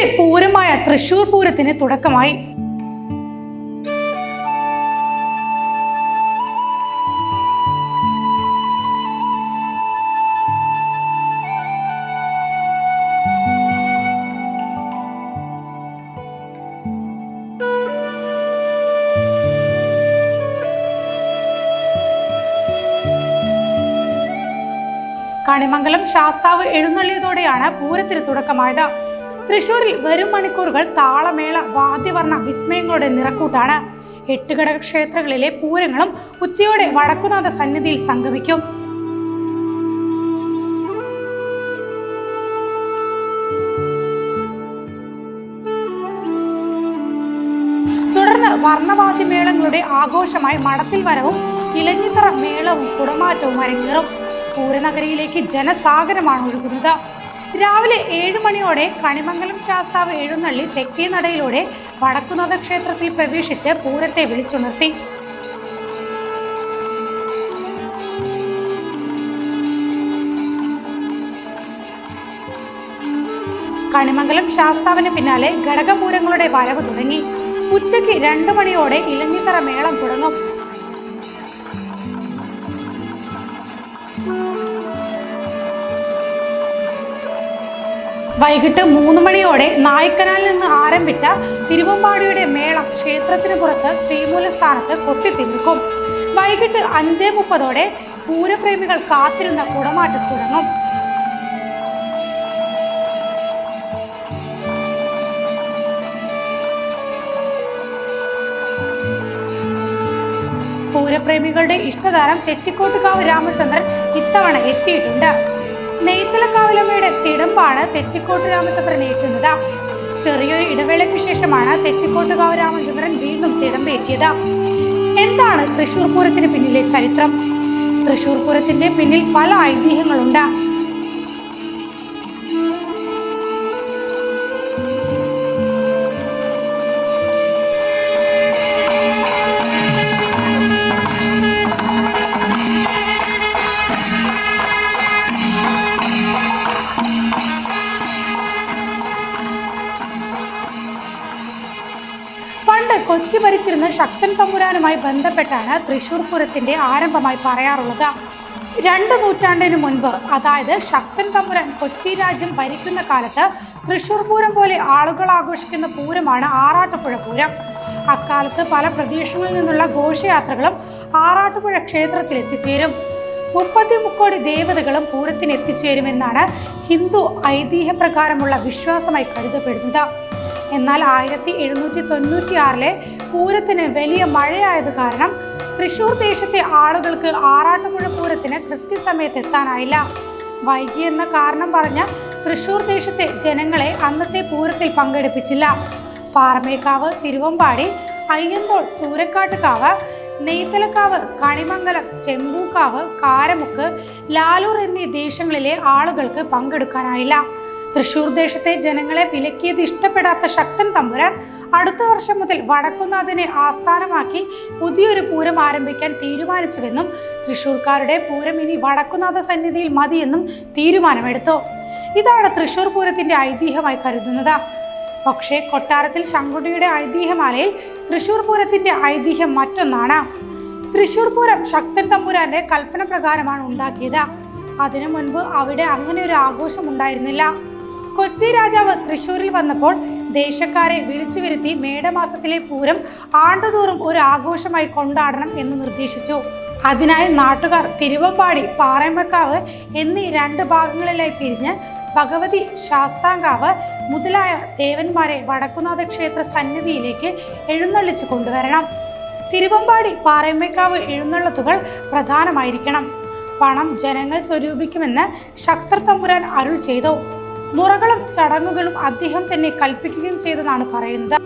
തൃശ്ശൂരിലെ പൂരമായ തൃശ്ശൂർ പൂരത്തിന് തുടക്കമായി. കണിമംഗലം ശാസ്താവ് എഴുന്നള്ളിയതോടെയാണ് പൂരത്തിന് തുടക്കമായത്. തൃശ്ശൂരിൽ വരും മണിക്കൂറുകൾ താളമേള വാദ്യവർണ്ണ വിസ്മയങ്ങളുടെ നിറക്കൂട്ടാണ്. 8 ഘടക ക്ഷേത്രങ്ങളിലെ പൂരങ്ങളും ഉച്ചയോടെ വടക്കുനാഥ സന്നിധിയിൽ സംഗമിക്കും. തുടർന്ന് വർണ്ണവാദ്യമേളങ്ങളുടെ ആഘോഷമായി മടത്തിൽ വരവും ഇലഞ്ഞിത്തറ മേളവും കുടമാറ്റവും അരങ്ങേറും. പൂരനഗരിയിലേക്ക് ജനസാഗരമാണ് ഒഴുകുന്നത്. രാവിലെ 7 മണിയോടെ കണിമംഗലം ശാസ്താവ് എഴുന്നള്ളി തെക്കേ നടയിലൂടെ വടക്കുനാഥ ക്ഷേത്രത്തിൽ പ്രവേശിച്ച് പൂരത്തെ വിളിച്ചുണർത്തി. കണിമംഗലം ശാസ്താവിന് പിന്നാലെ ഘടകപൂരങ്ങളുടെ വരവ് തുടങ്ങി. ഉച്ചയ്ക്ക് 2 മണിയോടെ ഇലഞ്ഞിത്തറ മേളം തുടങ്ങും. വൈകിട്ട് 3 മണിയോടെ നായ്ക്കനാലിൽ നിന്ന് ആരംഭിച്ച തിരുവമ്പാടിയുടെ മേളം ക്ഷേത്രത്തിന് പുറത്ത് ശ്രീമൂലസ്ഥാനത്ത് കൊട്ടിത്തിമിർക്കും. വൈകിട്ട് 5:30 പൂരപ്രേമികൾ കാത്തിരുന്ന കുടമാറ്റം തുടങ്ങും. പൂരപ്രേമികളുടെ ഇഷ്ടതാരം തെച്ചിക്കോട്ടുകാവ് രാമചന്ദ്രൻ ഇത്തവണ എത്തിയിട്ടുണ്ട്. നെയ്ത്തലക്കാവിലമ്മയുടെ തിടമ്പാണ് തെച്ചിക്കോട്ട് രാമചന്ദ്രൻ ഏറ്റുന്നത്. ചെറിയൊരു ഇടവേളയ്ക്ക് ശേഷമാണ് തെച്ചിക്കോട്ടുകാവ് രാമചന്ദ്രൻ വീണ്ടും തിടമ്പേറ്റിയത്. എന്താണ് തൃശ്ശൂർ പൂരത്തിന് പിന്നിലെ ചരിത്രം? തൃശ്ശൂർ പൂരത്തിന്റെ പിന്നിൽ പല ഐതിഹ്യങ്ങളുണ്ട്. പണ്ട് കൊച്ചി ഭരിച്ചിരുന്ന ശക്തൻ തമ്പുരാനുമായി ബന്ധപ്പെട്ടാണ് തൃശ്ശൂർ പൂരത്തിന്റെ ആരംഭമായി പറയാറുള്ളത്. 2 നൂറ്റാണ്ടിന് മുൻപ്, അതായത് ശക്തൻ തമ്പുരാൻ കൊച്ചി രാജ്യം ഭരിക്കുന്ന കാലത്ത് തൃശ്ശൂർ പൂരം പോലെ ആളുകൾ ആഘോഷിക്കുന്ന പൂരമാണ് ആറാട്ടുപുഴ പൂരം. അക്കാലത്ത് പല പ്രദേശങ്ങളിൽ നിന്നുള്ള ഘോഷയാത്രകളും ആറാട്ടുപുഴ ക്ഷേത്രത്തിൽ എത്തിച്ചേരും. 33 ദേവതകളും പൂരത്തിന് എത്തിച്ചേരുമെന്നാണ് ഹിന്ദു ഐതിഹ്യപ്രകാരമുള്ള വിശ്വാസമായി കരുതപ്പെടുന്നത്. എന്നാൽ 1796 പൂരത്തിന് വലിയ മഴയായത് കാരണം തൃശ്ശൂർ ദേശത്തെ ആളുകൾക്ക് ആറാട്ടുപുഴ പൂരത്തിന് കൃത്യസമയത്ത് എത്താനായില്ല. വൈകിയെന്ന കാരണം പറഞ്ഞ് തൃശ്ശൂർ ദേശത്തെ ജനങ്ങളെ അന്നത്തെ പൂരത്തിൽ പങ്കെടുപ്പിച്ചില്ല. പാറമേക്കാവ്, തിരുവമ്പാടി, അയ്യന്തോൾ, ചൂരക്കാട്ടുകാവ്, നെയ്ത്തലക്കാവ്, കണിമംഗലം, ചെമ്പൂക്കാവ്, കാരമുക്ക്, ലാലൂർ എന്നീ ദേശങ്ങളിലെ ആളുകൾക്ക് പങ്കെടുക്കാനായില്ല. തൃശ്ശൂർ ദേശത്തെ ജനങ്ങളെ വിലക്കിയത് ഇഷ്ടപ്പെടാത്ത ശക്തൻ തമ്പുരാൻ അടുത്ത വർഷം മുതൽ വടക്കുനാഥിനെ ആസ്ഥാനമാക്കി പുതിയൊരു പൂരം ആരംഭിക്കാൻ തീരുമാനിച്ചുവെന്നും തൃശ്ശൂർക്കാരുടെ പൂരം ഇനി വടക്കുനാഥ സന്നിധിയിൽ മതിയെന്നും തീരുമാനമെടുത്തു. ഇതാണ് തൃശ്ശൂർ പൂരത്തിന്റെ ഐതിഹ്യമായി കരുതുന്നത്. പക്ഷേ കൊട്ടാരത്തിൽ ശങ്കുണ്ണിയുടെ ഐതിഹ്യമാലയിൽ തൃശ്ശൂർ പൂരത്തിന്റെ ഐതിഹ്യം മറ്റൊന്നാണ്. തൃശ്ശൂർ പൂരം ശക്തൻ തമ്പുരാന്റെ കൽപ്പന പ്രകാരമാണ് ഉണ്ടാക്കിയത്. അതിനു മുൻപ് അവിടെ അങ്ങനെ ഒരു ആഘോഷം ഉണ്ടായിരുന്നില്ല. കൊച്ചി രാജാവ് തൃശ്ശൂരിൽ വന്നപ്പോൾ ദേശക്കാരെ വിളിച്ചു വരുത്തി മേടമാസത്തിലെ പൂരം ആണ്ടുതോറും ഒരു ആഘോഷമായി കൊണ്ടാടണം എന്ന് നിർദ്ദേശിച്ചു. അതിനായി നാട്ടുകാർ തിരുവമ്പാടി, പാറമേക്കാവ് എന്നീ 2 ഭാഗങ്ങളിലായി പിരിഞ്ഞ് ഭഗവതി, ശാസ്താംകാവ് മുതലായ ദേവന്മാരെ വടക്കുനാഥ ക്ഷേത്ര സന്നിധിയിലേക്ക് എഴുന്നള്ളിച്ചു കൊണ്ടുവരണം. തിരുവമ്പാടി, പാറമേക്കാവ് എഴുന്നള്ളത്തുകൾ പ്രധാനമായിരിക്കണം. പണം ജനങ്ങൾ സ്വരൂപിക്കുമെന്ന് ശക്തർ തമ്പുരാൻ അരുൾ ചെയ്തു. മുറകളും ചടങ്ങുകളും അദ്ദേഹം തന്നെ കൽപ്പിക്കുകയും ചെയ്തെന്നാണ് പറയുന്നത്.